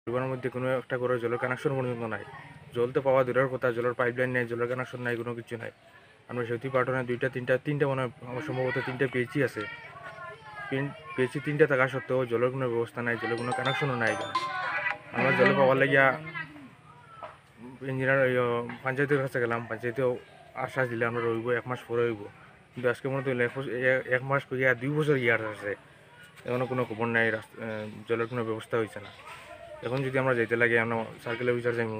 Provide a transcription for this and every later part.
পরিবারের মধ্যে কোনো একটা করে জলের কানেকশন পর্যন্ত নাই। জল তো পাওয়া দূরের কথা, জলের পাইপলাইন নাই, জলের কানেকশন নাই, কোনো কিছু নাই। আমরা সেতু পাটনে তিনটা মানে আমার সম্ভবত 3টা পিএইচই আছে। পিএইচি 3টা থাকা সত্ত্বেও জলের কোনো ব্যবস্থা নাই, জলের কোনো কানেকশনও নাই এখানে। আমরা জল পাওয়ার লাগিয়া ইঞ্জিনিয়ার পঞ্চায়েতের কাছে গেলাম, পঞ্চায়েতেও আশ্বাস দিলে আমরা রইব 1 মাস পরে রইব, কিন্তু আজকে মনে হইলে 1 মাস করিয়া 2 বছর গিয়ার আছে, এখনো কোনো খবর নাই, জলের কোনো ব্যবস্থা হয়েছে না। এখন যদি আমরা যাইতে লাগে, আমরা সার্কেল অফিসার যাইমু,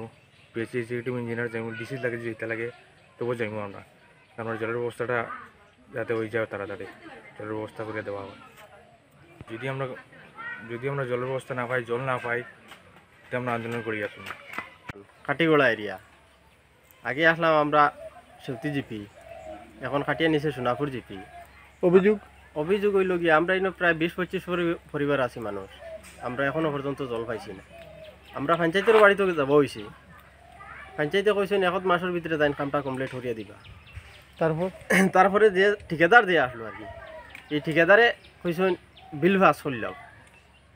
পিএইচি এক্সিকিউটিভ ইঞ্জিনিয়ার যাইমু, ডিসি লাগে যেতে লাগে তবু যাইমু আমরা। আমরা জলের ব্যবস্থাটা যাতে হয়ে যায় তাড়াতাড়ি, জলের ব্যবস্থা করে দেওয়া হয়। যদি আমরা জলের ব্যবস্থা না পাই, জল না পাই, তাহলে আমরা আন্দোলন করি আসুন। কাটিগোড়া এরিয়া। আগে আসলাম আমরা সত্যি জিপি, এখন কাটিয়ে নিচে সোনাপুর জিপি। অভিযোগ হইল গিয়ে আমরা এনে প্রায় 20-25 পরিবার আছি মানুষ, আমরা এখনো পর্যন্ত জল পাইছি না। আমরা পঞ্চায়েতের বাড়িতে যাব হয়েছি, পঞ্চায়েতে কইছেন 1 মাসের ভিতরে যাই কামটা কমপ্লিট করিয়া দিবা। তারপরে যে ঠিকাদার দিয়ে আসলো আর কি, এই ঠিকাদারে কইছেন বিল পাস করলাম,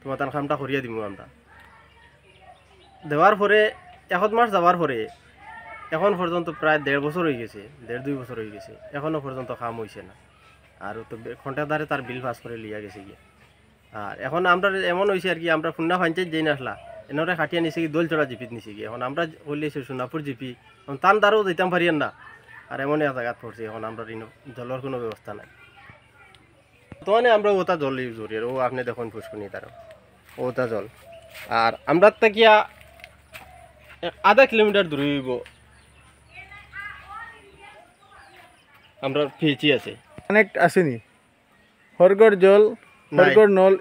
তোমার তার কামটা করিয়া দিব। আমরা দেওয়ার পরে 1 মাস যাওয়ার পরে এখন পর্যন্ত প্রায় 1.5 বছর হয়ে গেছে, 1.5-2 বছর হয়ে গেছে, এখনও পর্যন্ত কাম হয়েছে না। আর তো কন্ট্রাক্টারে তার বিল পাস করে লিয়া গেছে গিয়ে। আর এখন আমরা এমন হয়েছে আর কি, আমরা খুলনা পঞ্চায়েত যেই আসলা এনারে খাটিয়া নিছে কি দোলচড়া জিপিত নিছে কি। এখন আমরা বললেছি সোনাপুর জিপি, এখন টান দ্বারাও দিতাম পারিয়েন না। আর এমন এক জায়গাত পড়ছি, এখন আমরা জলের কোনো ব্যবস্থা নাই। বর্তমানে আমরা ওটা জল ইউজ করি, ও আপনি দেখুন ফুসকুনি তারও ওটা জল। আর আমরা তাকিয়া 1/2 কিলোমিটার দূরে হইব আমরা পিএইচি আছে। কানেক্ট আসেনি, হরগড় জল, হরগড় নল।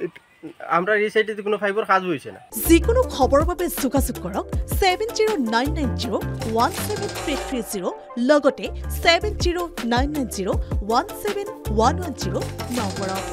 আমরা এই সাইডে কোনো ফাইবার কাজ হইছে না। যিকোনো খবৰৰ বাবে যোগাযোগ কৰক 7099017330 লগতে 7099017110 নম্বৰত।